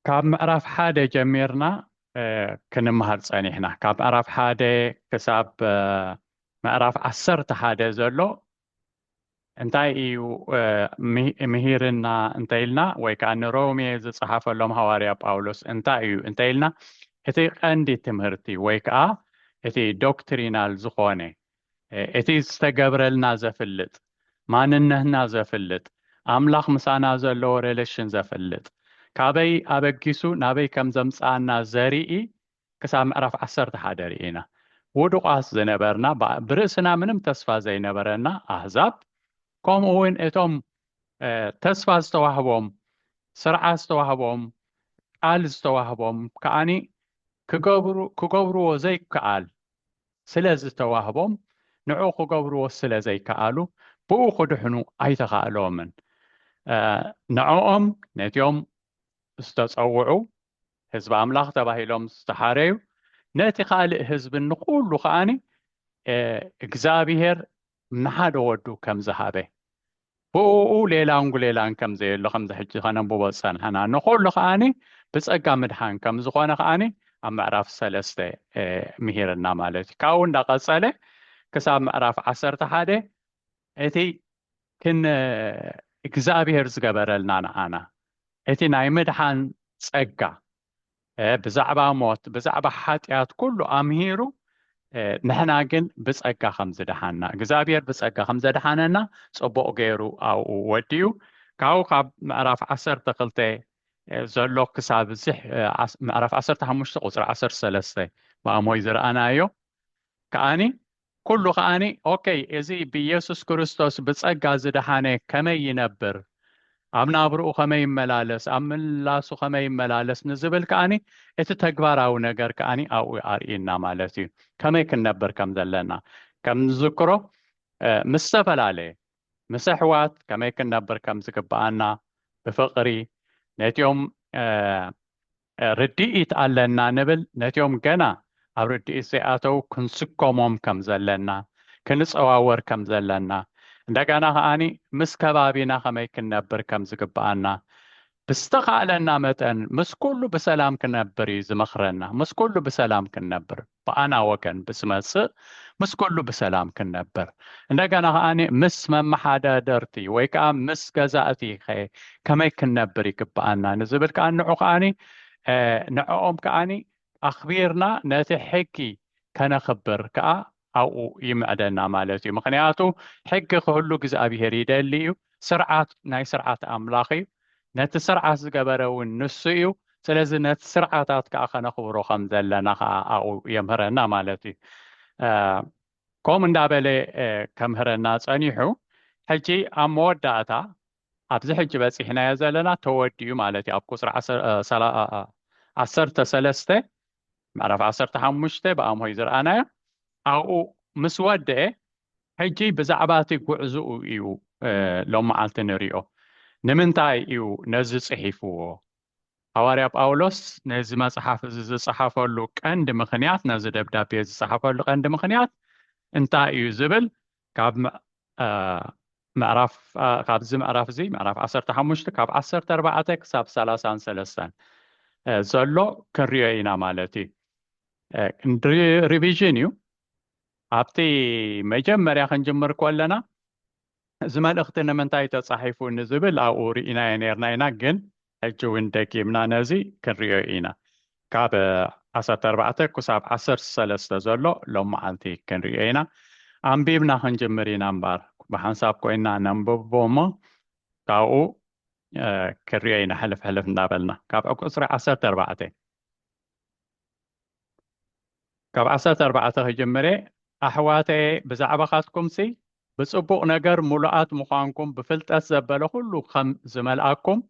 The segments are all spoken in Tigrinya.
ካብ ምዕራፍ ሓደ ጀሚርና ክንምሃር ፀኒሕና ካብ ምዕራፍ ሓደ ክሳብ ምዕራፍ 11 ዘሎ እንታይ እዩ ምሂርና እንተኢልና ወይ ከዓ ንሮሜ ዝፀሓፈሎም ሐዋርያ ጳውሎስ እንታይ እዩ እንተኢልና እቲ ቀንዲ ትምህርቲ ወይ ከዓ እቲ ዶክትሪናል ዝኾነ እቲ ዝተገብረልና ዘፍልጥ ማንነትና ዘፍልጥ ኣምላኽ ምሳና ዘለዎ ሬሌሽን ዘፍልጥ ካበይ ኣበጊሱ ናበይ ከም ዘምፃና ዘርኢ ክሳብ ምዕራፍ 11 ርኢና ውድቋት ዝነበርና ብርእስና ምንም ተስፋ ዘይነበረና ኣህዛብ ከምኡ እውን እቶም ተስፋ ዝተዋህቦም ስርዓት ዝተዋህቦም ቃል ዝተዋህቦም ከዓኒ ክገብርዎ ዘይከኣል ስለ ዝተዋህቦም ንዑ ክገብርዎ ስለ ዘይከኣሉ ብኡ ክድሕኑ ኣይተኻእሎምን ንዕኦም ነቲኦም ዝተፀውዑ ህዝቢ ኣምላኽ ተባሂሎም ዝተሓረዩ ነቲ ካልእ ህዝቢ ንኩሉ ከዓኒ እግዚአብሔር ንሓደ ወዱ ከም ዝሃበ ብኡ ሌላን ጉሌላን ከም ዘየሎ ከም ዝሕጂ ከነንብቦ ፀንሐና ንኩሉ ከዓኒ ብፀጋ ምድሓን ከም ዝኾነ ከዓኒ ኣብ ምዕራፍ 3 ምሂርና ማለት እዩ ካብኡ እንዳቐፀለ ክሳብ ምዕራፍ 11 እቲ እግዚአብሔር ዝገበረልና ንዓና እቲ ናይ ምድሓን ፀጋ ብዛዕባ ሞት ብዛዕባ ሓጢኣት ኩሉ ኣምሂሩ ንሕና ግን ብፀጋ ከም ዝድሓና እግዚአብሔር ብፀጋ ከም ዘድሓነና ፅቡቅ ገይሩ ኣብኡ ወዲዩ ካብኡ ካብ ምዕራፍ 12 ዘሎ ክሳብ ምዕራፍ 15 ቁፅሪ 13 ብኣሞይ ዝረኣናዮ ከዓኒ ኩሉ ከዓኒ ኦኬይ እዚ ብኢየሱስ ክርስቶስ ብፀጋ ዝድሓነ ከመይ ይነብር ኣብ ናብርኡ ከመይ ይመላለስ ኣብ ምላሱ ከመይ ይመላለስ ንዝብል ከዓኒ እቲ ተግባራዊ ነገር ከዓኒ ኣብኡ ኣርኢና ማለት እዩ ከመይ ክንነብር ከም ዘለና ከም ንዝክሮ ምስ ዝተፈላለየ ምስ ኣሕዋት ከመይ ክንነብር ከም ዝግባኣና ብፍቅሪ ነቲኦም ርድኢት ኣለና ንብል ነቲኦም ገና ኣብ ርድኢት ዘይኣተው ክንስከሞም ከም ዘለና ክንፀዋወር ከም ዘለና እንደገና ከዓኒ ምስ ከባቢና ከመይ ክንነብር ከም ዝግባኣና ብዝተኻእለና መጠን ምስ ኩሉ ብሰላም ክንነብር እዩ ዝመኽረና ምስ ኩሉ ብሰላም ክንነብር ብኣና ወገን ብስመፅእ ምስ ኩሉ ብሰላም ክንነብር እንደገና ከዓኒ ምስ መመሓዳደርቲ ወይ ከዓ ምስ ገዛእቲ ከመይ ክንነብር ይግባኣና ንዝብል ከዓ ንዑ ከዓኒ ንዕኦም ከዓኒ ኣኽቢርና ነቲ ሕጊ ከነኽብር ከዓ ኣብኡ ይምዕደና ማለት እዩ ምክንያቱ ሕጊ ክህሉ እግዚኣብሔር ይደሊ እዩ ስርዓት ናይ ስርዓት ኣምላኽ እዩ ነቲ ስርዓት ዝገበረ እውን ንሱ እዩ ስለዚ ነቲ ስርዓታት ከዓ ከነኽብሮ ከም ዘለና ከዓ ኣብኡ የምህረና ማለት እዩ ከምኡ እንዳበለ ከምህረና ፀኒሑ ሕጂ ኣብ መወዳእታ ኣብዚ ሕጂ በፂሕናዮ ዘለና ተወዲዩ ማለት እዩ ኣብ ቁፅሪ 13 ምዕራፍ 15 ብኣምሆይ ዝረኣናዮ ኣብኡ ምስ ወድአ ሕጂ ብዛዕባ እቲ ጉዕዝኡ እዩ ሎም መዓልቲ ንሪኦ ንምንታይ እዩ ነዚ ፅሒፍዎ ሐዋርያ ጳውሎስ ነዚ መፅሓፍ እዚ ዝፀሓፈሉ ቀንዲ ምክንያት ነዚ ደብዳቤ ዝፀሓፈሉ ቀንዲ ምክንያት እንታይ እዩ ዝብል ካብ ካብዚ ምዕራፍ እዚ ምዕራፍ 15 ካብ 14 ክሳብ 33 ዘሎ ክንሪኦ ኢና ማለት እዩ ሪቪዥን እዩ ኣብቲ መጀመርያ ክንጅምር ከለና እዚ መልእኽቲ ንምንታይ ተፃሒፉ ንዝብል ኣብኡ ርኢናዮ ነርና ኢና ግን ሕጂ እውን ደጊምና ነዚ ክንሪኦ ኢና ካብ 14 ክሳብ 13 ዘሎ ሎም መዓልቲ ክንሪኦ ኢና ኣንቢብና ክንጅምር ኢና እምበር ብሓንሳብ ኮይና ነንብቦ እሞ ካብኡ ክንሪኦ ኢና ሕልፍ ሕልፍ እንዳበልና ካብ ቁፅሪ 14 ካብ 14 ክጅምረ ኣሕዋተየ ብዛዕባኻትኩምሲ ብፅቡቕ ነገር ሙሉኣት ምዃንኩም ብፍልጠት ዘበለ ኩሉ ከም ዝመልኣኩም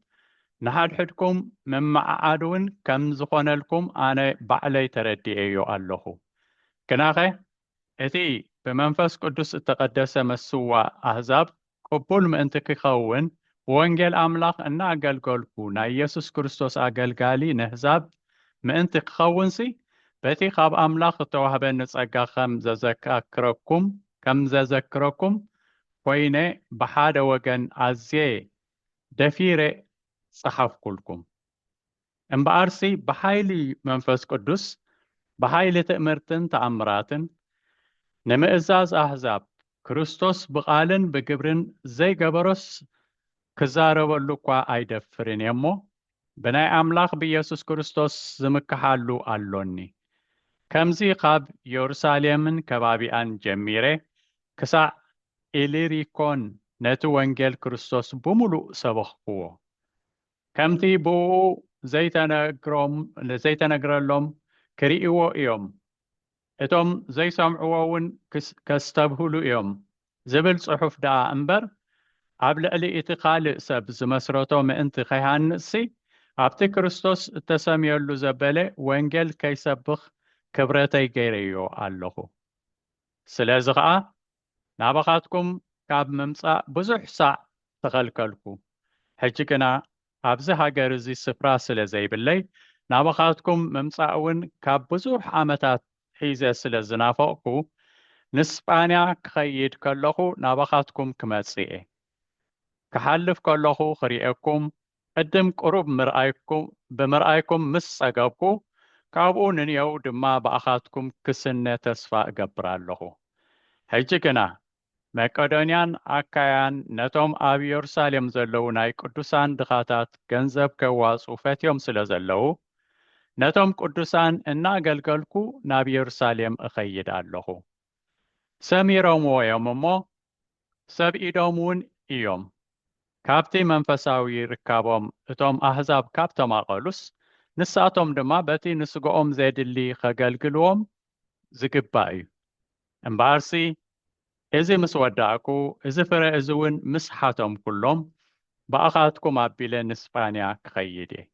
ንሓድሕድኩም መማዓዓድ እውን ከም ዝኾነልኩም ኣነ ባዕለይ ተረዲአዮ ኣለኹ ግናኸ እቲ ብመንፈስ ቅዱስ እተቐደሰ መስዋዕ ኣህዛብ ቅቡል ምእንቲ ክኸውን ወንጌል ኣምላኽ እናኣገልገልኩ ናይ ኢየሱስ ክርስቶስ ኣገልጋሊ ንህዛብ ምእንቲ ክኸውንሲ በቲ ካብ ኣምላኽ እተዋህበኒ ፀጋ ከም ዘዘክረኩም ኮይነ ብሓደ ወገን ኣዝየ ደፊረ صحف كلكم امبارسي بحيلي منفس قدس بحيلي تأمرتن تأمراتن نمئزاز أحزاب كريستوس بقالن بقبرن زي قبرس كزارو اللقوا أيدفرين يمو بناي أملاخ بيسوس كريستوس زمكحالو ألوني كمزي قاب يورساليمن كبابيان جميري كسا إليريكون نتو وانجيل كريستوس بملو سبخقوه كمتي بو زيتنقرلهم كريئو إيوم اتم زي سمعوون كستبهلو إيوم زبل صحف دا أمبر عبل ألي إتقال سب زمسرتو مئنت خيهان نسي عبتي كريستوس تسميلو زبالي وانجل كيسبخ كبرتي غيريو اللهو سلازغا نابخاتكم كاب ممصا بزح ساع تخلكلكو حجكنا أبزي هاجر زي سفرا سلازي باللي نابخاتكم ممصاون كاب بزح عمتات حيزة سلازنافوكو نسبانيا كخيد كاللهو نابخاتكم كماتسيئي كحلف كاللهو خريئكم قدم قرب مرأيكم بمرأيكم مس أقابكو كابو ننيو دما بأخاتكم كسنة تسفا قبر اللهو حجكنا مقدونيان أكايان نتوم أبي يرساليم زلو ناي قدوسان دخاتات گنزب كواس وفتيوم سلزلو نتوم قدوسان إنا قلقلكو نابي يرساليم أخيد اللهو سميروم ويوممو سب إيدومون إيوم كابتي منفساوي ركابهم اتوم أحزاب كابتا ماقلوس نساتهم دما بتي نسقوهم زيد اللي خقلقلوهم زقبائي امبارسي إذا مسوداكو إذا فرأزون مسحاتهم كلهم بأخاتكم أبيلين إسبانيا كخيدي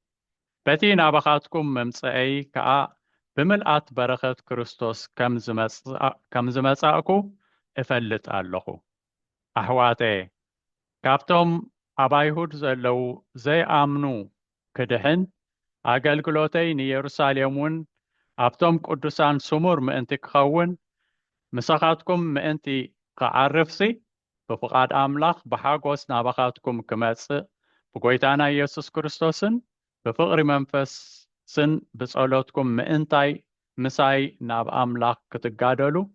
بتي نابخاتكم ممسعي كأ بملأت بركة كريستوس كم زمساكو إفلت اللهو أحواتي كابتم أبايهود زلو زي آمنو كدهن أقلقلوتي نيروساليمون أبتم قدسان سمور مأنتك خون مساقاتكم مأنتي كعرفسي بفقاد أملاخ بحاقوس نابخاتكم كماتس بقويتانا يسوس كريستوسن بفقر منفس سن بسألوتكم مأنتاي مساي ناب أملاخ كتقادلو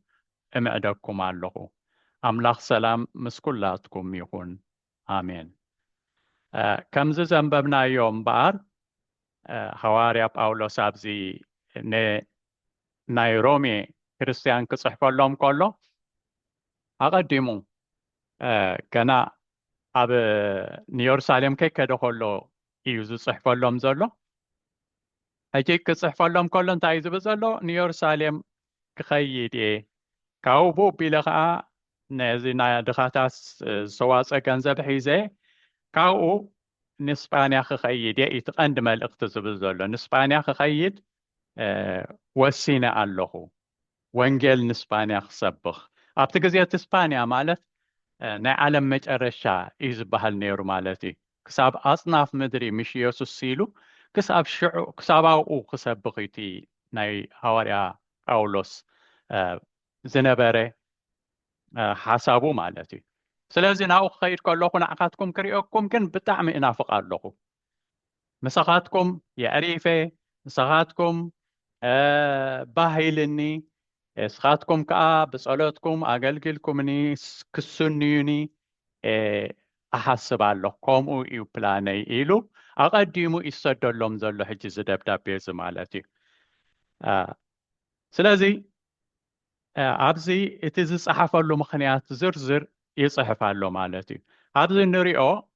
امعدكم اللهو أملاخ سلام مسكولاتكم يكون آمين كمز زنببنا يوم بار حواري باولوس أبزي نايرومي كريستيان كصحف لهم كله أقدموا كنا أب نيورساليم كي كدخلو يوزو صحف لهم زلو أجي كصحف لهم كله انتايزو بزلو نيورساليم كخيدي كاوبو بلغا نزي دخاتاس سواس أكنزب حيزي كاو نسبانيا خخيد يتقند ملقت زبزلو نسبانيا خخيد وسينا اللهو وانجيل نسبانيا خسبخ أبتغزيات إسبانيا مالت نعلم مجرشا إزبهال نيرو مالتي كساب أصناف مدري مش يوسو سيلو كساب شعو كساب أو خسبخيتي ناي هواريا أولوس زنبري حسابو مالتي سلازي ناو خير كلكم نعقاتكم كريوكم كن بتعمي نافق اللهو مساقاتكم يا أريفة مساقاتكم باهيلني اسخاتكم كا بسألتكم أقلقلكم ني كسنيوني أحسب علىكم ويو بلاني إلو أقدموا يصدر لهم زلو حجز دبدب زمالتي سلازي أبزي إتزي صحف له مخنيات زرزر يصحف له مالتي أبزي نريو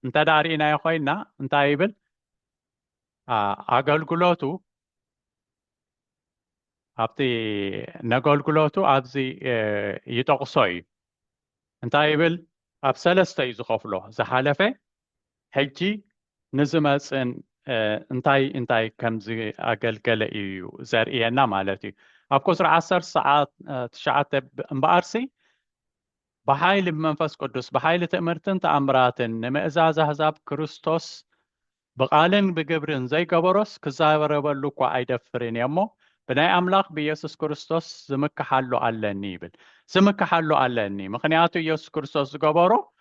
انت دارينا يا خوينا انت ايبل أقلقلوتو أبتي نقلقلوتو أبزي يتقصي انت ايبل أبسلستا يزخفلو زحالفة حجي نزمت ان انتاي كمزي أقلقل إيو زرئينا مالتي أبكسر 10 ساعات تشعات مبارسي بحايل بمنفس قدس بحايل تأمرتن تأمراتن نمئزاز أحزاب كريستوس بقالن بقبرن زي قبرس كزايبر بلوكو أيدفرين يمو بناي أملاق بيسوس كريستوس زمك حالو ألني بل زمك حالو ألني مخنياتو يسوس كريستوس قبرو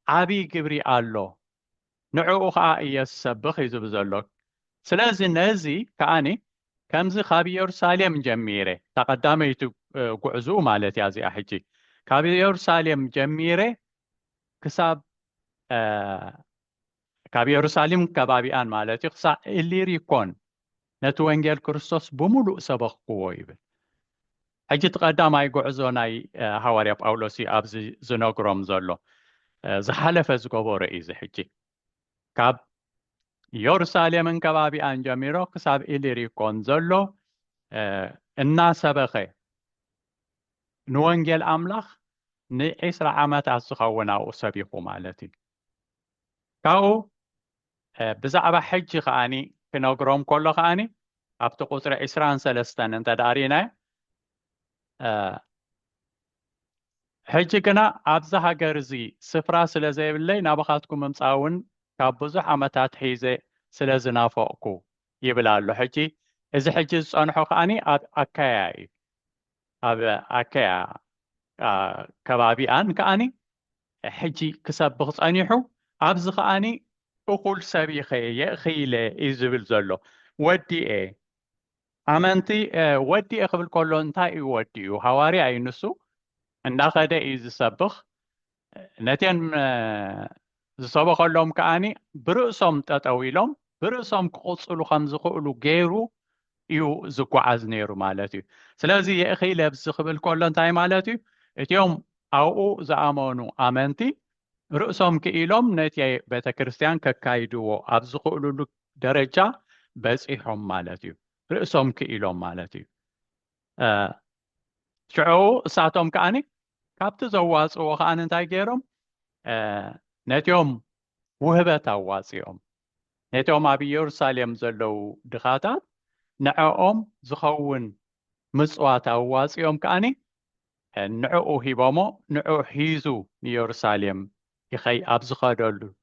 عبي قبري ألو نعو خا يسبخ يزبزلك سلازي نزي كأني كمزي خابي يرساليم جميرة تقدامي قعزو مالتي ازي احجي كابي يرساليم جميرة كساب كابي يرساليم كبابي آن مالتي قصا اللي ريكون نتو انجيل كريستوس بملؤ سبخ قويب حجي تقدامي قعزو ناي هواريا باولوسي ابزي زنوغروم زولو زحالف زقبو رئيزي حجي كاب يرساليم كبابي آن جميرو كساب اللي ريكون زولو الناس بخي نوانجيل أملاخ نعيسر عامات أصخونا وسبيقو مالتي كاو بزعب حج خاني كنوغروم كله خاني أبتو قصر إسران سلستان انت دارينا حج كنا أبزها قرزي سفرا سلزي بالله نابخاتكم ممساون كابوزح عامتات حيزي سلزنا فوقكو يبلالو حجي إذا حجي صنحو خاني أكايا أكايا كبابي آن كأني حجي كسب بغصانيحو عبز خاني أقول سبيخي يأخيلي إزبل زلو ودي إيه أمانتي ودي أقبل كلون تاي ودي وحواري أي نسو الناقدة إز سبخ نتين زصبخ اللهم كأني برأسهم تطويلهم برأسهم قصلوا خمزقوا جيرو يو زكو عزنيرو مالتي سلازي يأخيلي بزخبل كلون تاي مالتي اتيوم أو زعمانو أمانتي رؤسهم كإلهم نتي بيت كريستيان ككايدو أبزقوا درجة بس إحهم مالتي رؤسهم كإلهم مالتي شعو ساعتهم كأني كابت زواز وخان انتاي جيرهم نتيوم وهبة تواسيهم نتيوم أبي يرساليم زلو دخاتات نعوهم زخون مسوات تواسيهم كأني نعو هيبامو نعو هيزو نيرساليم يخي أبزخادلو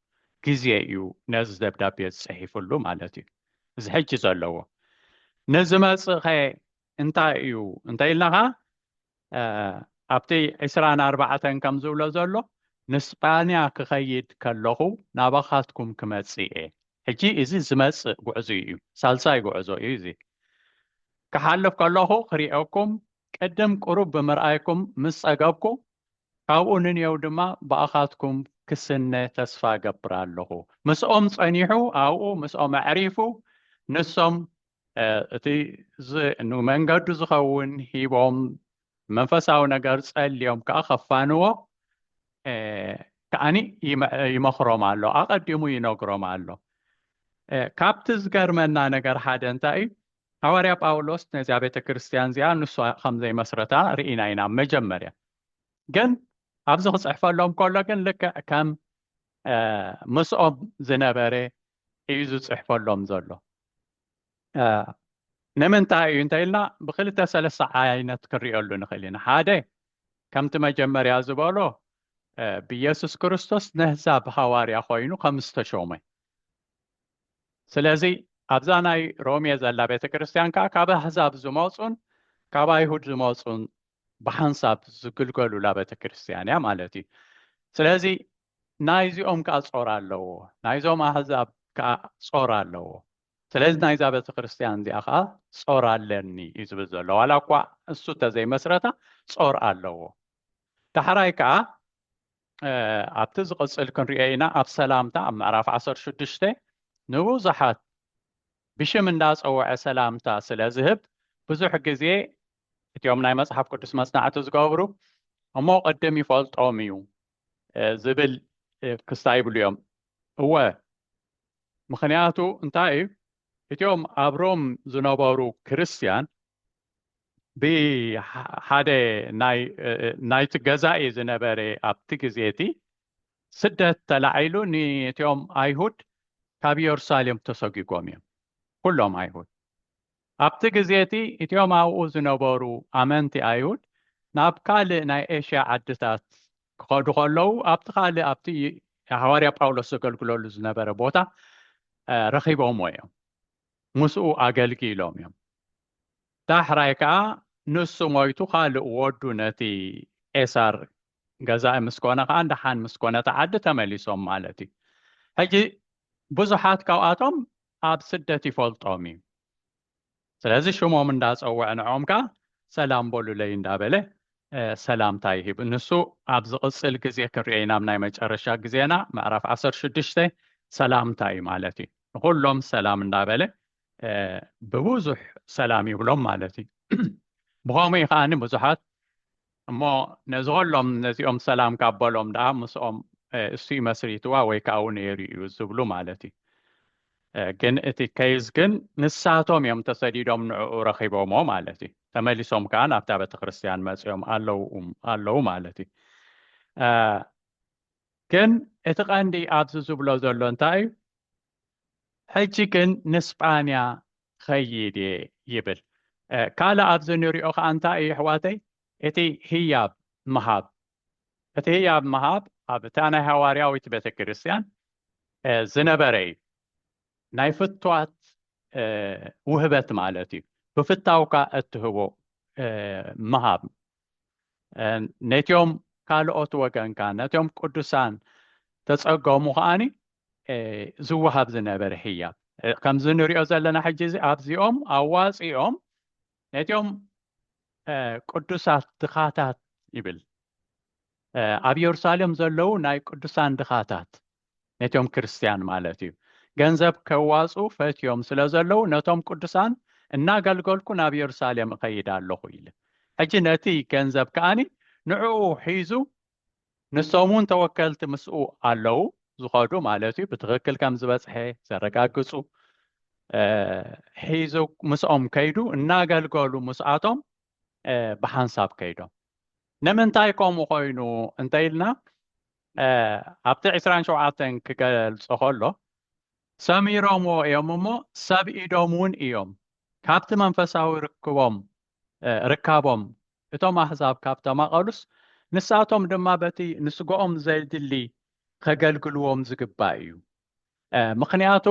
كزيئيو ناز دبدابيت صحيفلو مالتي زحج زلو نزمت خي انتايو انتاي لها أبتي إسران أربعة كم زولو زلو نسبانيا كخيد كاللغو نابخاتكم كمتسيئي حجي إزي زمت قعزيو سالساي قعزو إزي كحالف كاللغو خريئوكم قدم قروب بمرأيكم مس أقابكم كاوونن يودما بأخاتكم كسنة تسفى قبرالله مسؤوم صنيحو أو مسؤوم عريفو نسوم تي إنه من قد زخون هيبهم منفساو نقرص اليوم كأخفانو كأني يمخرم الله أقدمو ينقرم الله كابتز قرمنا نقر حدا انتاي حواريا باولوس نزيا بيت كريستيان زيا نسو خمزي مسرطان رئينا ينا مجمريا جن أبزخ صحفة لهم كله جن لك كم مسؤوب زنبرة يزو صحفة لهم زلوا نمن تاي انت إلنا بخلي تسأل عينة كريئة لنا خلينا هذا كم تمجمر يا زبالو بيسوس كريستوس نهزا بحواري أخوينو 5 شومي سلازي أبزاناي رومي زلا بيت كريستيان كابا حزاب زموصون كابا يهود زموصون بحنساب زقلقلو لا بيت كريستيان يا مالتي سلازي نايزيኦም كأصور አለዎ ናይዞም አሕዛብ كأصور አለዎ ስለዚ ናይዛ ቤተ ክርስቲያን እዚኣ ከዓ ጾር ኣለኒ እዩ ዝብል ዘሎ ዋላ እኳ እሱ ተዘይመስረታ ጾር ኣለዎ ዳሕራይ ከዓ ኣብቲ ዝቕፅል ክንሪኦ ኢና ኣብ ሰላምታ ኣብ ምዕራፍ 16 ንብዙሓት ብሽም እንዳፀውዐ ሰላምታ ስለ ዝህብ ብዙሕ ግዜ እቲኦም ናይ መፅሓፍ ቅዱስ መፅናዕቲ ዝገብሩ እሞ ቅድም ይፈልጦም እዩ ዝብል ክስታይ ብልዮም እወ ምክንያቱ እንታይ እዩ እቲኦም ኣብ ሮም ዝነበሩ ክርስቲያን ብሓደ ናይቲ ገዛኢ ዝነበረ ኣብቲ ግዜቲ ስደት ተላዒሉ ነቲኦም ኣይሁድ ካብ ኢየሩሳሌም ተሰጊጎም እዮም ኩሎም ኣይሁድ ኣብቲ ግዜቲ እቲኦም ኣብኡ ዝነበሩ ኣመንቲ ኣይሁድ ናብ ካልእ ናይ ኤሽያ ዓድታት ክኸዱ ከለዉ ኣብቲ ካልእ ኣብቲ ሓዋርያ ጳውሎስ ዘገልግለሉ ዝነበረ ቦታ ረኺቦምዎ እዮም ምስኡ ኣገልጊሎም እዮም ዳሕራይ ከዓ ንሱ ሞይቱ ካልእ ወዱ ነቲ ቄሳር ገዛኢ ምስ ኮነ ከዓ እንዳሓን ምስ ኮነ ዓዲ ተመሊሶም ማለት እዩ ሕጂ ብዙሓት ካብኣቶም ኣብ ስደት ይፈልጦም እዩ ስለዚ ሽሞም እንዳፀውዕ ንዖም ከዓ ሰላም በሉለይ እንዳበለ ሰላምታ ይሂብ ንሱ ኣብ ዝቕፅል ግዜ ክንሪኦ ኢና ናይ መጨረሻ ግዜና ምዕራፍ 16 ሰላምታ እዩ ማለት እዩ ንኩሎም ሰላም እንዳበለ ብብዙሕ ሰላም ይብሎም ማለት እዩ ብኸመይ ከዓኒ ብዙሓት እሞ ነዝኸሎም ነዚኦም ሰላም ካበሎም ደኣ ምስኦም እሱ መስሪትዋ ወይ ከዓ እውን ነይሩ እዩ ዝብሉ ማለት እዩ ግን እቲ ከይዝ ግን ንሳቶም እዮም ተሰዲዶም ንዕኡ ረኺቦሞ ማለት እዩ ተመሊሶም ከዓ ናብታ ቤተክርስትያን መፅኦም ኣለዉ ማለት እዩ ግን እቲ ቀንዲ ኣብዚ ዝብሎ ዘሎ እንታይ እዩ ሕጂ ግን ንስጳንያ ኸይድ ይብል ካልእ ኣብዚ ንሪኦ ከዓ እንታይ እዩ ኣሕዋተይ እቲ ህያብ ምሃብ እቲ ህያብ ምሃብ ኣብ እታ ናይ ሃዋርያዊት ቤተክርስትያን ዝነበረ እዩ ናይ ፍትዋት ውህበት ማለት እዩ ብፍታውካ እትህቦ ምሃብ ነቲኦም ካልኦት ወገንካ ነቲኦም ቅዱሳን ተጸገሙ ከዓኒ ዝወሃብ ዝነበረ ህያብ ከምዚ ንሪኦ ዘለና ሕጂ ኣብዚኦም ኣዋፂኦም ነቲኦም ቅዱሳት ድኻታት ይብል ኣብ ኢየሩሳሌም ዘለው ናይ ቅዱሳን ድኻታት ነቲኦም ክርስቲያን ማለት እዩ ገንዘብ ከዋፁ ፈትዮም ስለ ዘለው ነቶም ቅዱሳን እናገልገልኩ ናብ ኢየሩሳሌም እኸይድ ኣለኹ ኢሉ ሕጂ ነቲ ገንዘብ ከዓኒ ንዕኡ ሒዙ ንሶም እውን ተወከልቲ ምስኡ ኣለው ዝኸዱ ማለት እዩ ብትክክል ከም ዝበፅሐ ዘረጋግፁ ሒዙ ምስኦም ከይዱ እናገልገሉ ምስኣቶም ብሓንሳብ ከይዶም ንምንታይ ከምኡ ኮይኑ እንተኢልና ኣብቲ 27 ክገልፆ ከሎ ሰሚሮምዎ እዮም እሞ ሰብ ኢዶም እውን እዮም ካብቲ መንፈሳዊ ርካቦም እቶም ኣሕዛብ ካብቶም ኣቐሉስ ንሳቶም ድማ በቲ ንስግኦም ዘይድሊ ከገልግልዎም ዝግባእ እዩ ምክንያቱ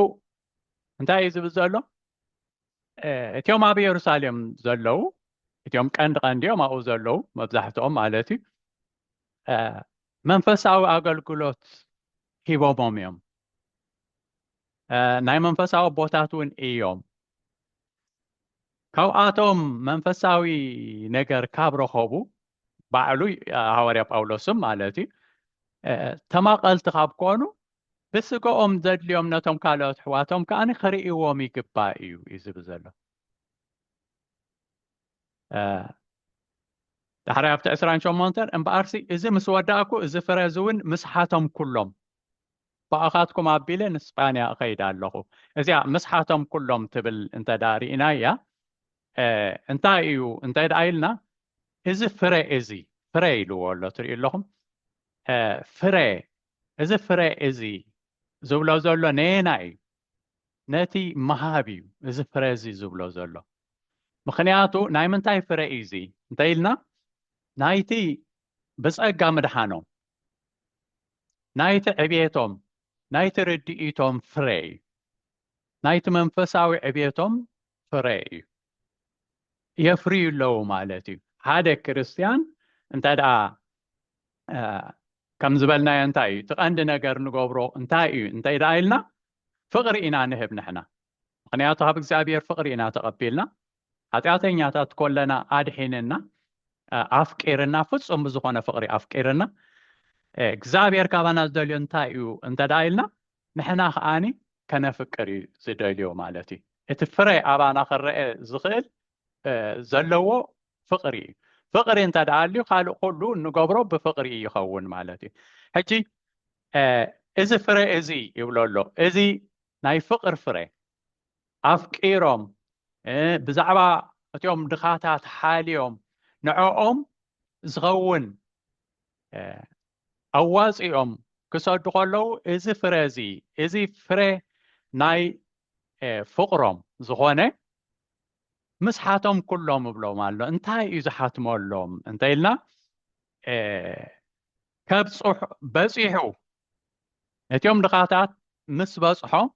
እንታይ እዩ ዝብል ዘሎ እቲኦም ኣብ ኢየሩሳሌም ዘለው እቲኦም ቀንዲኦም ኣብኡ ዘለው መብዛሕትኦም ማለት እዩ መንፈሳዊ ኣገልግሎት ሂቦሞም እዮም ናይ መንፈሳዊ ቦታት እውን እዮም ካብኣቶም መንፈሳዊ ነገር ካብ ረኸቡ ባዕሉ ሃዋርያ ጳውሎስም ማለት እዩ ተማቐልቲ ካብ ኮኑ ብስግኦም ዘድልዮም ነቶም ካልኦት ኣሕዋቶም ከዓኒ ክርእይዎም ይግባእ እዩ ዝብል ዘሎ ድሕሪ ኣብቲ 28 እምበኣርሲ እዚ ምስ ወዳእኩ እዚ ፍረዝ እውን ምስሓቶም ኩሎም በኣኻትኩም ኣቢለ ንስጳንያ እኸይድ ኣለኹ እዚኣ ምስሓቶም ኩሎም ትብል እንተዳሪእና እያ እንታይ እዩ እንታይ ደኣ ኢልና እዚ ፍረ እዚ ፍረ ኢልዎ ኣሎ ትሪኡ ኣለኹም ፍረ እዚ ፍረ እዚ ዝብሎ ዘሎ ነና እዩ ነቲ መሃብ እዩ እዚ ፍረ እዚ ዝብሎ ዘሎ ምክንያቱ ናይ ምንታይ ፍረ እዩ እዚ እንታይ ኢልና ናይቲ ብፀጋ ምድሓኖም ናይቲ ዕብየቶም ናይቲ ርድኢቶም ፍረ እዩ ናይቲ መንፈሳዊ ዕብየቶም ፍረ እዩ የፍርዩ ኣለዉ ማለት እዩ ሓደ ክርስቲያን እንታይ ደኣ ከም ዝበልናዮ እንታይ እዩ ትቐንዲ ነገር ንገብሮ እንታይ እዩ እንታይ ደኣ ኢልና ፍቕሪ ኢና ንህብ ንሕና ምክንያቱ ካብ እግዚኣብሔር ፍቕሪ ኢና ተቐቢልና ኃጢአተኛታት ኮለና ኣድሒንና ኣፍቂርና ፍጹም ብዝኾነ ፍቕሪ ኣፍቂርና እግዚኣብሔር ካባና ዝደልዮ እንታይ እዩ እንተደኣ ኢልና ንሕና ከዓኒ ከነፍቅር እዩ ዝደልዮ ማለት እዩ እቲ ፍረ ኣባና ክረአ ዝኽእል ዘለዎ ፍቕሪ እዩ ፍቕሪ እንተደኣ ኣልዩ ካልእ ኩሉ ንገብሮ ብፍቕሪ ይኸውን ማለት እዩ ሕጂ እዚ ፍረ እዚ ይብሎ ኣሎ እዚ ናይ ፍቕር ፍረ ኣፍቂሮም ብዛዕባ እቲኦም ድኻታት ሓልዮም ንዕኦም ዝኸውን ኣዋፂኦም ክሰዱ ከለዉ እዚ ፍረ እዚ ፍረ ናይ ፍቕሮም ዝኾነ ምስሓቶም ኩሎም ይብሎም ኣሎ እንታይ እዩ ዝሓትመሎም እንተኢልና ከብፅሑ በፂሑ ነቲኦም ድኻታት ምስ በፅሖም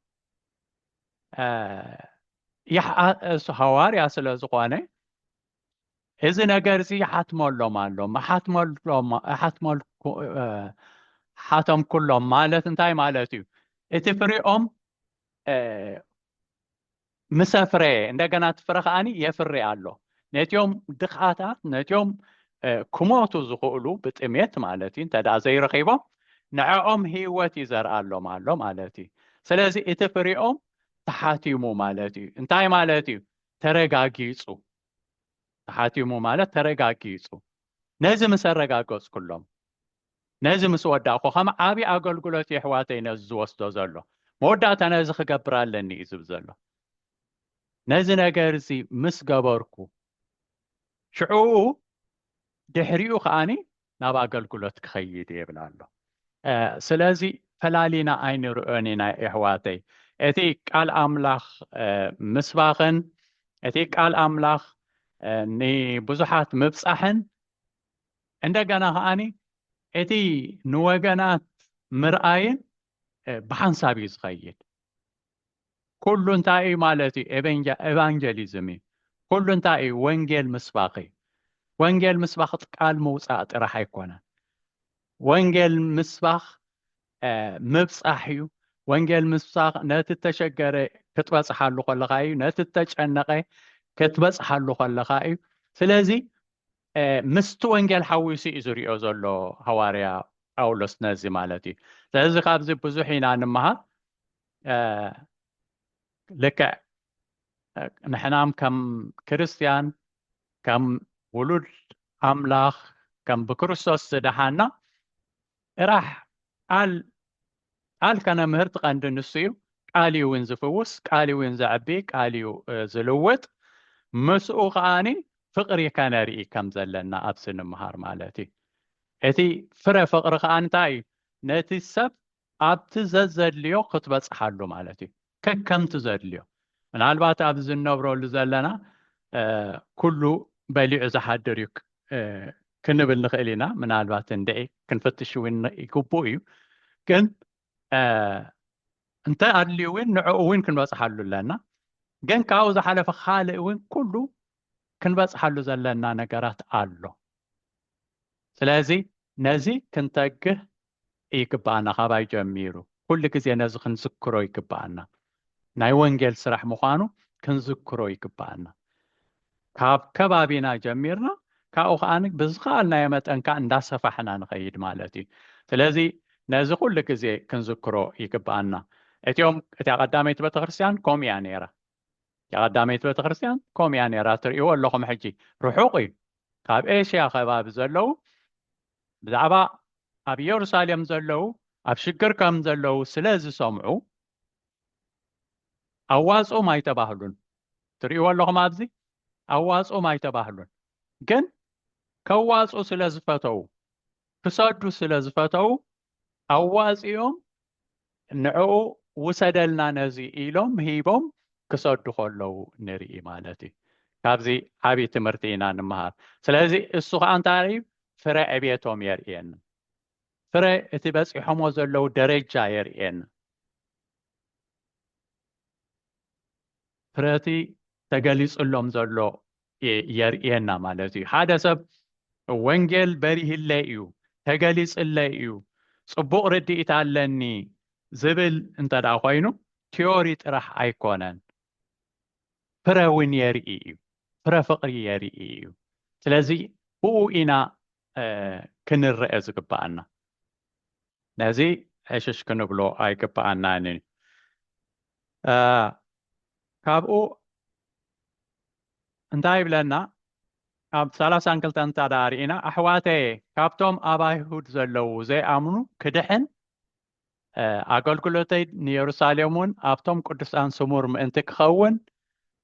ይሓእሱ ሃዋርያ ስለ ዝኾነ እዚ ነገር እዚ ይሓትመሎም ኣሎ ሓቶም ኩሎም ማለት እንታይ ማለት እዩ እቲ ፍሪኦም مسافرة عندنا تفرخ أني يفري الله نتيوم دخاتات نتيوم كموتو زقولو بتأميت مالتي انت دا زي رقيبة نعم هيوتي زر الله مالتي سلازي اتفريقهم تحاتيمو مالتي انتاي مالتي ترقاقيسو تحاتيمو مالت ترقاقيسو نازم سرقاقوس كلهم نازم سوداقو خما عابي أقول قلوتي حواتي نزو وستو زلو مودات أنا زخ قبرال لني إزب زلو نازن أقرزي مس قبركو شعو دحريو خاني نابا قلقلت كخيد يبلالو سلازي فلالينا اين رؤونينا إحواتي اتي قال أملاخ مسباخن اتي قال أملاخ ني بزحات مبصحن عندنا خاني اتي نوغنات مرآين بحنسابي زخيد كل انتاي مالتي إيفانجيليزمي كل انتاي وانجيل مسباقي وانجيل مسباخ قال موصات راح يكون وانجيل مسباخ مبصحيو وانجيل مسباخ نتتشجر كتبصح له خلقاي نتتشنقي كتبصح له خلقاي سلازي مستو وانجيل حويسي ازريو زلو حواريا اولس نازي مالتي سلازي خابزي بزوحينا نمها لك نحنام كم كريستيان كم ولود أملاخ كم بكريستوس دحانا راح قال كان مهرت عند النسيو قالي وين زفوس قالي وين زعبي قالي زلوت مسؤوق اني فقري كان رئي كم زلنا ابسن مهار مالتي اتي فرا فقر خانتاي نتي سب ابت زليو كتبصحلو مالتي كم تزليو من البات ابز النبرو لزلنا كله بليع زحدريك كنبل نخيلنا من البات ندعي كنفتش وين يكبوي كن انت اللي وين نعو وين كنبصحلو لنا جن كاوز حلف خالق وين كله كنبصحلو زلنا نغرات الله سلازي نزي كنتاجه يكبانا خباي جميرو كل كزي نزي كنذكرو يكبانا ناي وانجيل سرح مخانو كنذكرو يكبانا كاب كبابينا جميرنا كاو خانك بزخالنا يمتن كان داسفحنا نخيد مالتي سلازي نزي كل كزي كنذكرو يكبانا اتيوم اتي قداميت بتخرسيان كوم يانيرا يا قداميت بتخرسيان كوم يانيرا تريو لكم حجي روحوقي كاب ايش يا خباب زلو بزعبا اب يروساليم زلو اب شكر كم زلو سلازي سمعو أواصو ما يتباهلون تريو لكم ابزي أواصو ما يتباهلون جن كواصو سلازفتو كسادو سلازفتو أواصيهم نعو وسدلنا نزي إلهم هيبهم كسادو خلو نري مالتي كابزي عبي تمرتينا نمهار سلازي السوخ أنتاري فرع أبيتهم يرئين فرع اتبس يحمو زلو درجة يرئين فراتي تقليص اللهم زلو يرئينا مالتي هذا سب وانجل بريه اللايو تقليص اللايو صبوق ردي اتعلني زبل انت دا خوينو تيوري راح ايكونن فرا وين يرئيو فرا فقري يرئيو سلازي هو إنا كن الرئيس قبعنا نازي ايشش كنبلو اي قبعنا نين كابو انتاي بلنا اب ثلاث انكلت انت دارينا احواتي كابتوم ابايهود زلو زي امنو كدحن اقلقلوتي نيروساليمون ابتوم قدسان سمور مانتك خون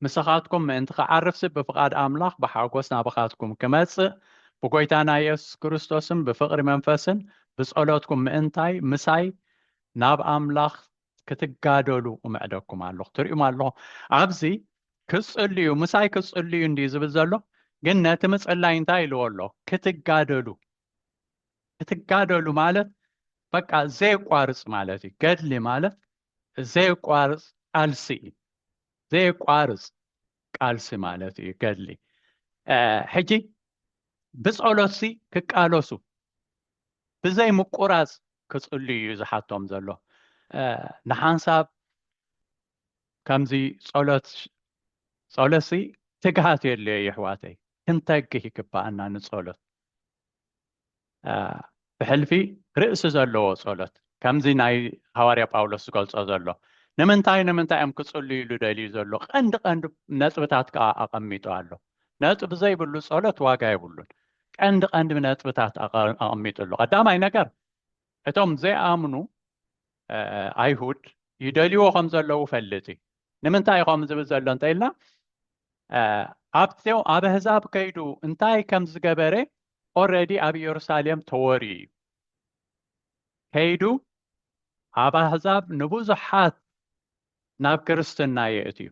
مسخاتكم مانتك عرف سب بفقاد املاخ بحاقوسنا بخاتكم كمص بقويتانا يسوس كريستوسم بفقر منفسن بصلوتكم مانتاي مساي ناب املاخ كتقادلو ومعدكم الله تريم الله عبزي كصليو مساي كصليو اندي زبزلو قلنا تمصلاين تايلو الله كتقادلو مالت بقى زي قارص مالتي قدلي مالت زي قارص قالسي زي قارص قالسي مالتي قدلي حجي بصلوسي كقالوسو بزي مقراص كصليو زحاتهم زلو نحانساب كمزي صولسي تقهات اللي يحواتي كنتاقه كبانا نصولت بحلفي رئيس زلو صولت كمزي ناي هواريا باولوس قلت زلو نمنتاي ام كتصلي لدلي زلو قند نصبتات اقميتو አለው ነጥብ ዘይ ብሉ ጸሎት ዋጋ ይብሉን ቀንድ ነጥብታት አقميتሉ ቀዳማይ ነገር እቶም ዘይኣምኑ አይሁድ ይደልዎ ከም ዘለዉ ፈልጢ ንምንታይ ከም ዝብል ዘሎ እንተኢልና ኣብቴው ኣብ ህዛብ ከይዱ እንታይ ከም ዝገበረ ኦሬዲ ኣብ ኢየሩሳሌም ተወሪ ከይዱ ኣብ ህዛብ ንብዙሓት ናብ ክርስትና የእትዩ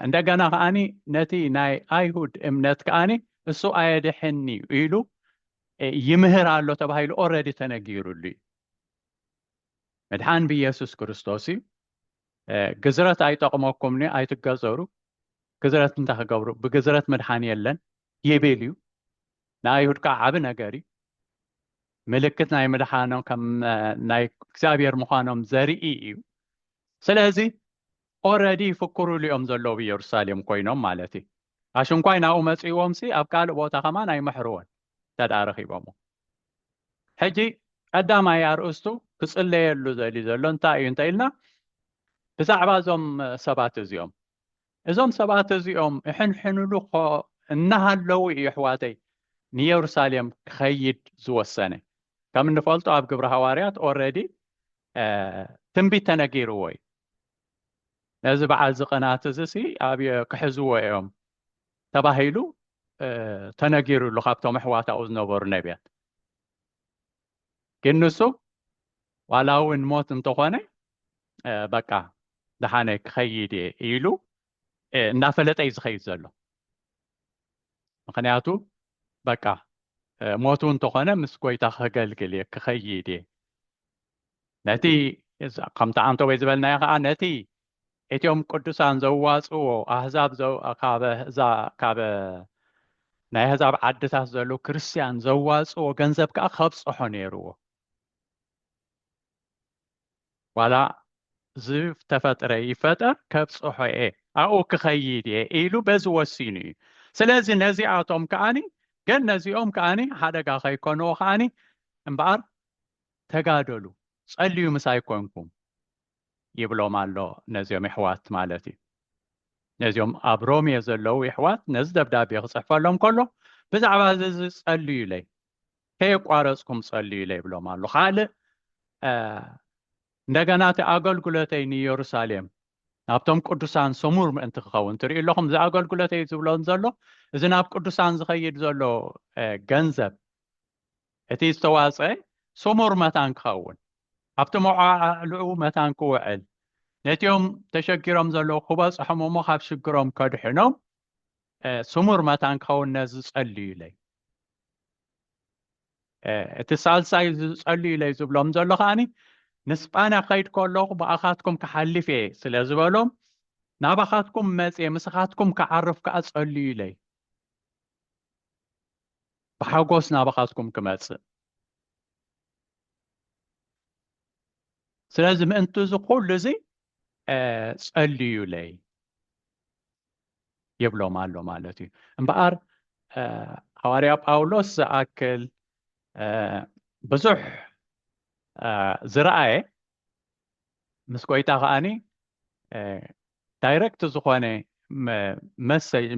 እንደገና ከኣኒ ነቲ ናይ አይሁድ እምነት ከኣኒ እሱ ኣየድሕኒ ኢሉ ይምህር ኣሎ ተባሂሉ ኦሬዲ ተነጊሩሉ መድሓን ብኢየሱስ ክርስቶስ ግዝረት ኣይጠቕመኩምኒ ኣይትገዘሩ ግዝረት እንተኽገብሩ ብግዝረት መድሓን የለን ይብል እዩ ንአይሁድ ከዓ ዓብ ነገር እዩ ምልክት ናይ መድሓኖም ከም ናይ እግዚአብሔር ምዃኖም ዘርኢ እዩ ስለዚ ኦሬዲ ይፍክሩሉ እዮም ዘለዉ ብኢየሩሳሌም ኮይኖም ማለት እዩ ኣሽንኳይ ናብኡ መፂዎምሲ ኣብ ካልእ ቦታ ከማን ኣይመሕርዎን ተዳረኺቦሞ ሕጂ ቀዳማይ ኣርእስቱ ክጽለየሉ ዘሊ ዘሎ እንታይ እዩ እንተኢልና ብዛዕባ እዞም ሰባት እዚኦም ይሕንሕንሉ እናሃለዉ እዩ ኣሕዋተይ ንኢየሩሳሌም ክኸይድ ዝወሰነ ከም እንፈልጦ ኣብ ግብረ ሃዋርያት ኦሬዲ ትንቢት ተነጊርዎ እዩ ነዚ በዓል ዝቕናት እዚሲ ኣብ ክሕዝዎ እዮም ተባሂሉ ተነጊሩሉ ካብቶም ኣሕዋታኡ ዝነበሩ ነቢያት ግን ንሱ ዋላ እውን ሞት እንተኾነ በቃ ደሓነ ክኸይድ ኢሉ እናፈለጠ እዩ ዝኸይድ ዘሎ ምክንያቱ በቃ ሞቱ እንተኾነ ምስ ጎይታ ክገልግል እየ ክኸይድ እየ ነቲ ከምቲ ኣንቶ ወይ ዝበልናዮ ከዓ ነቲ እትዮም ቅዱሳን ዘዋፅዎ ኣህዛብ ካብ ናይ ኣህዛብ ዓድታት ዘሎ ክርስቲያን ዘዋፅዎ ገንዘብ ከዓ ከብፅሖ ነይርዎ ዋላ ዝተፈጥረ ይፈጠር ከብፅሖ እየ ኣብኡ ክኸይድ እየ ኢሉ በዚ ወሲኑ እዩ ስለዚ ነዚኣቶም ከዓኒ ግን ነዚኦም ከዓኒ ሓደጋ ከይኮንዎ ከዓኒ እምበኣር ተጋደሉ ጸልዩ ምስ ኣይኮንኩም ይብሎም ኣሎ ነዚኦም ይሕዋት ማለት እዩ ነዚኦም ኣብ ሮሜ ዘለዉ ይሕዋት ነዚ ደብዳቤ ክፅሕፈሎም ከሎ ብዛዕባ እዚ ጸልዩ ኢለይ ከየቋረፅኩም ጸልዩ ኢለይ ይብሎም ኣሎ ካልእ እንደገና እቲ ኣገልግሎተይ ንኢየሩሳሌም ናብቶም ቅዱሳን ስሙር ምእንቲ ክኸውን ትርእዩ ኣለኹም እዚ ኣገልግሎተይ ዝብሎም ዘሎ እዚ ናብ ቅዱሳን ዝኸይድ ዘሎ ገንዘብ እቲ ዝተዋፅአ ስሙር መታን ክኸውን ኣብቲ መዓልዑ መታን ክውዕል ነቲኦም ተሸጊሮም ዘለዉ ክበፅሖም እሞ ካብ ሽግሮም ከድሕኖም ስሙር መታን ክኸውን ነዚ ጸልዩ ኢለይ እቲ ሳልሳይ ዝጸልዩ ኢለይ ዝብሎም ዘሎ ከዓኒ ንስጳንያ ከይድ ከለኹ ብኣኻትኩም ክሓልፍ እየ ስለ ዝበሎም ናባኻትኩም መፅየ ምስኻትኩም ክዓርፍ ከዓ ጸልዩ ኢለይ ብሓጎስ ናባኻትኩም ክመፅእ ስለዚ ምእንቲ እዚ ኩሉ እዚ ጸልዩ ኢለይ ይብሎም ኣሎ ማለት እዩ እምበኣር ሐዋርያ ጳውሎስ ዝኣክል ብዙሕ ዝረአየ ምስ ጎይታ ከዓኒ ዳይሬክት ዝኾነ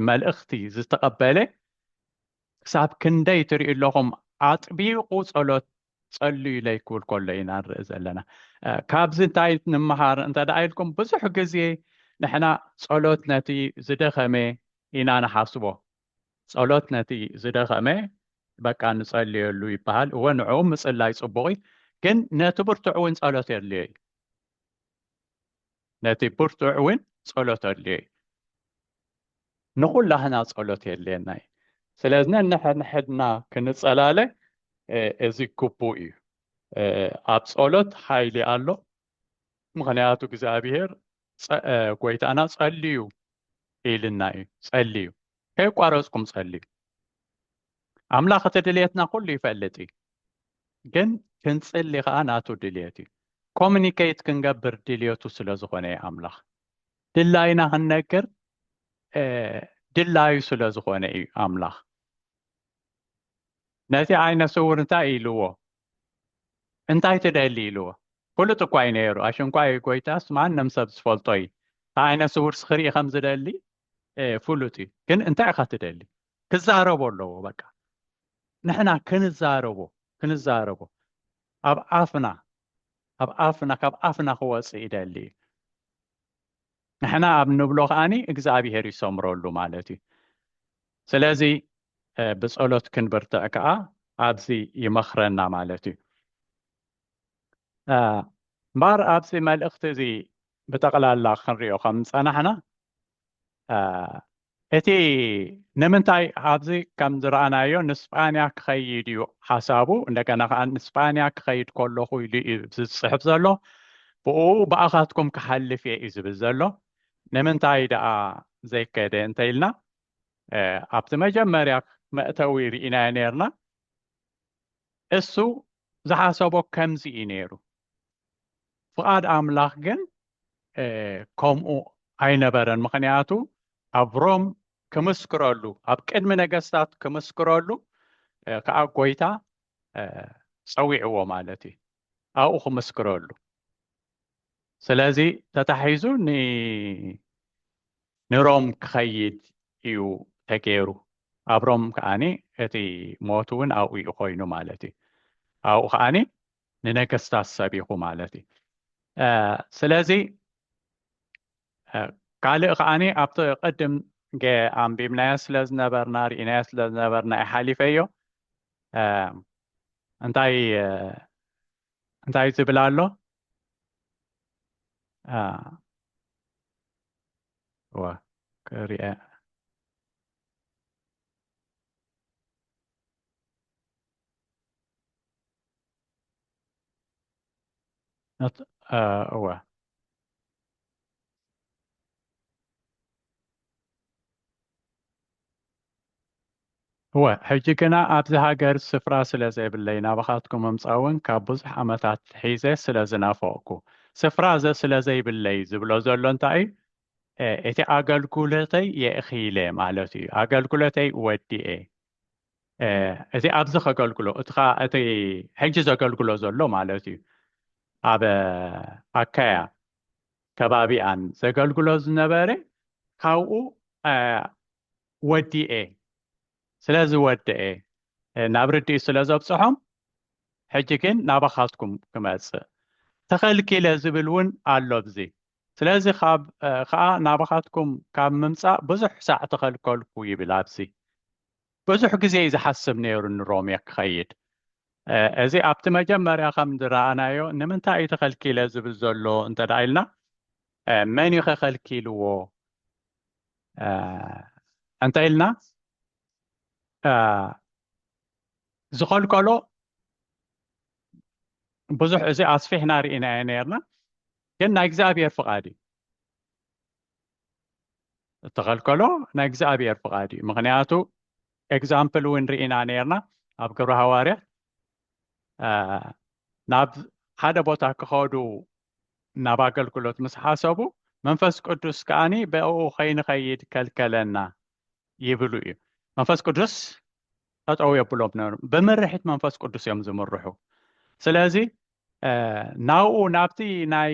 መልእኽቲ ዝተቐበለ ክሳብ ክንደይ ትርእዩ ኣለኹም ኣጥቢቑ ጸሎት ጸልዩ ኢለይ ክብል ከሎ ኢና ንርኢ ዘለና ካብዚ እንታይ ንምሃር እንተዳ ኢልኩም ብዙሕ ግዜ ንሕና ጸሎት ነቲ ዝደኸመ ኢና ንሓስቦ ጸሎት ነቲ ዝደኸመ በቃ ንጸልየሉ ይበሃል እወ ንዕኡ ምጽላይ ጽቡቕ ግን ነቲ ብርቱዕ እውን ጸሎት የድልዮ እዩ ነቲ ብርቱዕ እውን ጸሎት የድልዮ እዩ ንኹላህና ጸሎት የድልየና እዩ ስለዚ ነንሕድና ክንጸላለ እዚ ግቡእ እዩ ኣብ ጸሎት ሓይሊ ኣሎ ምክንያቱ እግዚኣብሔር ጎይታና ጸልዩ ኢልና እዩ ጸልዩ ከይቋረፅኩም ጸልዩ ኣምላኽ እቲ ድልየትና ኩሉ ይፈልጥ እዩ ግን ክንጽሊ ከዓ ናቱ ድልየት እዩ ኮሚኒኬት ክንገብር ድልየቱ ስለዝኾነ ኣምላኽ ድላይና ክንነግር ድላዩ ስለዝኾነ እዩ ኣምላኽ ነቲ ዓይነ ስውር እንታይ ኢልዎ እንታይ ትደሊ ኢልዎ ፍሉጥ እኳ እዩ ነይሩ ኣሸንኳይ ጎይታስ ማንም ሰብ ዝፈልጦ እዩ ዓይነ ስውር ስኽሪ ከም ዝደሊ ፍሉጥ እዩ ግን እንታይ ኢኻ ትደሊ ክዛረቦ ኣለዎ በቃ ንሕና ክንዛረቦ ኣብ ኣፍና ካብ ኣፍና ክወፅእ ይደሊ ንሕና ኣብ ንብሎ ከዓኒ እግዚኣብሔር ይሰምረሉ ማለት እዩ ስለዚ ብጸሎት ክንብርትዕ ከዓ ኣብዚ ይመኽረና ማለት እዩ እምበር ኣብዚ መልእኽቲ እዚ ብጠቕላላ ክንሪኦ ከም ፀናሕና እቲ ንምንታይ ኣብዚ ከም ዝረኣናዮ ንስጳንያ ክኸይድ እዩ ሓሳቡ እንደገና ከዓ ንስጳንያ ክኸይድ ከለኹ ኢሉ ዝፅሕፍ ዘሎ ብኡ ብኣኻትኩም ክሓልፍ እየ እዩ ዝብል ዘሎ ንምንታይ ደኣ ዘይከደ እንተኢልና ኣብቲ መጀመርያ መእተዊ ርኢናዮ ነርና እሱ ዝሓሰቦ ከምዚ እዩ ነይሩ ፍቓድ ኣምላኽ ግን ከምኡ ኣይነበረን ምክንያቱ ኣብ ሮም ክምስክረሉ ኣብ ቅድሚ ነገስታት ክምስክረሉ ከዓ ጎይታ ፀዊዕዎ ማለት እዩ ኣብኡ ክምስክረሉ ስለዚ ተታሒዙ ንሮም ክኸይድ እዩ ተገይሩ ኣብ ሮም ከዓኒ እቲ ሞቱ እውን ኣብኡ እዩ ኮይኑ ማለት እዩ ኣብኡ ከዓኒ ንነገስታት ሰቢኹ ማለት እዩ ስለዚ ካልእ ከዓኒ ኣብቲ ቅድም ኣንቢብናዮ ስለዝነበርና ርኢናዮ ስለዝነበርና ይሓሊፈዮ እንታይ ዝብል ኣሎ ክሪአ هو ሕጂ ግና ኣብዚ ሃገር ስፍራ ስለ ዘይብለይ ናባኻትኩም ምምፃውን ካብ ብዙሕ ዓመታት ሒዘ ስለ ዝናፈቕኩ ስፍራ ስለ ዘይብለይ ዝብሎ ዘሎ እንታይ እቲ ኣገልግሎተይ የእኺለ ማለት እዩ ኣገልግሎተይ ወዲኤ እቲ ኣብዚ ከገልግሎ እቲ ሕጂ ዘገልግሎ ዘሎ ማለት እዩ ኣብ ኣካያ ከባቢኣን ዘገልግሎ ዝነበረ ካብኡ ወዲኤ ስለዝወድአ ናብ ርድኡ ስለ ዘብፅሖም ሕጂ ግን ናባኻትኩም ክመፅእ ተኸልኪለ ዝብል እውን ኣሎ ብዚ ስለዚ ከዓ ናባኻትኩም ካብ ምምፃእ ብዙሕ ሳዕ ተኸልከልኩ ይብል ኣብዚ ብዙሕ ግዜ ዝሓስብ ነይሩ ንሮምያ ክኸይድ እዚ ኣብቲ መጀመርያ ከም ዝረኣናዮ ንምንታይ እዩ ተኸልኪለ ዝብል ዘሎ እንተዳ ኢልና መን እዩ ከኸልኪልዎ እንታይ ኢልና ዝኸልከሎ ብዙሕ እዚ ኣስፊሕና ርኢናዮ ነርና ግን ናይ እግዚኣብሔር ፍቓድ እዩ እተኸልከሎ ናይ እግዚኣብሔር ፍቓድ እዩ ምክንያቱ ኤግዛምፕል እውን ርኢና ነርና ኣብ ግብረ ሃዋርያት ናብ ሓደ ቦታ ክኸዱ ናብ ኣገልግሎት ምስ ሓሰቡ መንፈስ ቅዱስ ከዓኒ ብኡ ከይንኸይድ ከልከለና ይብሉ እዩ መንፈስ ቅዱስ ጠጠው የብሎም ነይሩ ብምርሒት መንፈስ ቅዱስ እዮም ዝምርሑ ስለዚ ናብኡ ናብቲ ናይ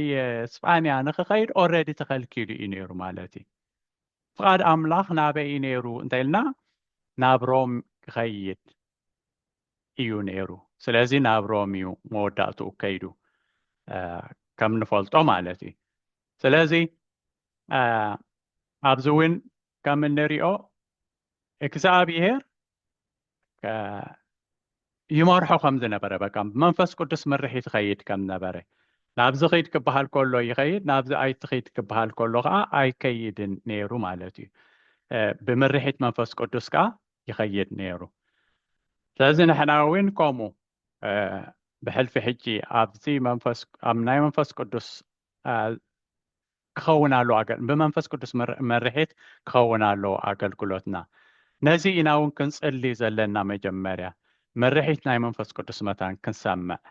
ስጳንያ ንክኸይድ ኦልሬዲ ተኸልኪሉ እዩ ነይሩ ማለት እዩ ፍቓድ ኣምላኽ ናበይ እዩ ነይሩ እንታይ ኢልና ናብ ሮም ክኸይድ እዩ ነይሩ ስለዚ ናብ ሮም እዩ መወዳእትኡ ከይዱ ከም ንፈልጦ ማለት እዩ ስለዚ ኣብዚ እውን ከም እንሪኦ እግዚአብሔር ይመርሖ ከም ዝነበረ በቃ መንፈስ ቅዱስ ምርሒት ይኸይድ ከም ነበረ ናብዚ ኸይድ ክበሃል ከሎ ይኸይድ ናብዚ ኣይትኸይድ ክበሃል ከሎ ከዓ ኣይከይድን ነይሩ ማለት እዩ ብምርሒት መንፈስ ቅዱስ ከዓ ይኸይድ ነይሩ ስለዚ ንሕና እውን ከምኡ ብሕልፊ ሕጂ ኣብዚ ኣብ ናይ መንፈስ ቅዱስ ክኸውን ኣለዎ ብመንፈስ ቅዱስ መርሒት ክኸውን ኣለዎ ኣገልግሎትና ነዚ ኢና እውን ክንፅሊ ዘለና መጀመርያ መርሒት ናይ መንፈስ ቅዱስ መታን ክንሰምዕ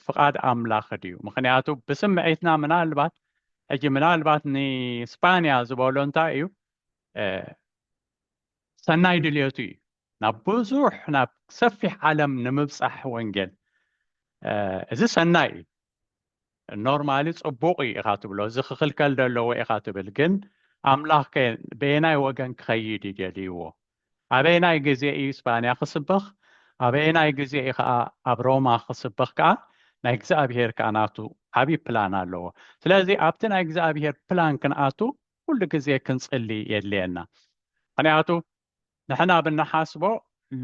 ፍቃድ ኣምላኽ ድዩ ምክንያቱ ብስምዒትና ምናልባት ሕጂ ምናልባት ንስፓንያ ዝበሎ እንታይ እዩ ሰናይ ድልየቱ እዩ ናብ ብዙሕ ናብ ሰፊሕ ዓለም ንምብፃሕ ወንጌል እዚ ሰናይ እዩ ኖርማሊ ጽቡቕ እዩ ኢኻ ትብሎ እዚ ክኽልከል ዘለዎ ኢኻ ትብል ግን ኣምላኽ በየናይ ወገን ክኸይድ ይደልይዎ ኣበየናይ ግዜ እዩ ስፓንያ ክስበኽ ኣበየናይ ግዜ እዩ ከዓ ኣብ ሮማ ክስበኽ ከዓ ናይ እግዚኣብሔር ከዓ ናቱ ዓብይ ፕላን ኣለዎ ስለዚ ኣብቲ ናይ እግዚኣብሔር ፕላን ክንኣቱ ኩሉ ግዜ ክንጽሊ የድልየና ምክንያቱ ንሕና ብናሓስቦ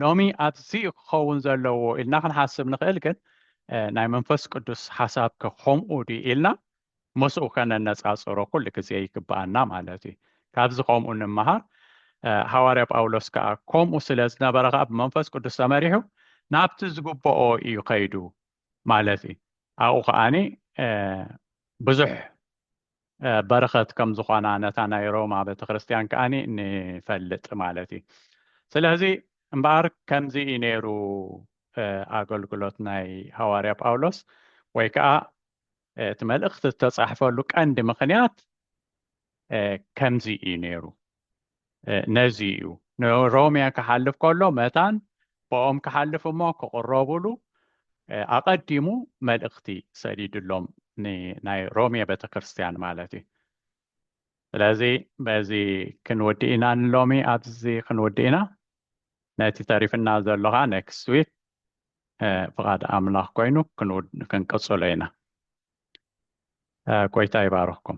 ሎሚ ኣብዚ ክኸውን ዘለዎ ኢልና ክንሓስብ ንኽእል ግን ናይ መንፈስ ቅዱስ ሓሳብ ከምኡ ድዩ ኢልና ምስኡ ከነነጻጽሮ ኩሉ ግዜ ይግባአና ማለት እዩ ካብዚ ከምኡ ንምሃር ሐዋርያ ጳውሎስ ከዓ ከምኡ ስለ ዝነበረ ከዓ ብመንፈስ ቅዱስ ተመሪሑ ናብቲ ዝግብኦ እዩ ከይዱ ማለት እዩ ኣብኡ ከዓኒ ብዙሕ በረኸት ከም ዝኾና ነታ ናይ ሮማ ቤተክርስትያን ከዓኒ ንፈልጥ ማለት እዩ ስለዚ እምበኣር ከምዚ እዩ ነይሩ ኣገልግሎት ናይ ሐዋርያ ጳውሎስ ወይ ከዓ እቲ መልእኽቲ ዝተጻሕፈሉ ቀንዲ ምክንያት ከምዚ እዩ ነይሩ ነዚ እዩ ንሮምያ ክሓልፍ ከሎ መታን ብኦም ክሓልፍ እሞ ክቕረቡሉ ኣቐዲሙ መልእኽቲ ሰዲድሎም ናይ ሮምያ ቤተክርስትያን ማለት እዩ ስለዚ በዚ ክንወዲ ኢና ንሎሚ ኣብዚ ክንወዲ ኢና ነቲ ተሪፍና ዘለኻ ኔክስት ዊክ ፍቓድ ኣምላኽ ኮይኑ ክንቀጽሎ ኢና ቆይታ ይባረኽኩም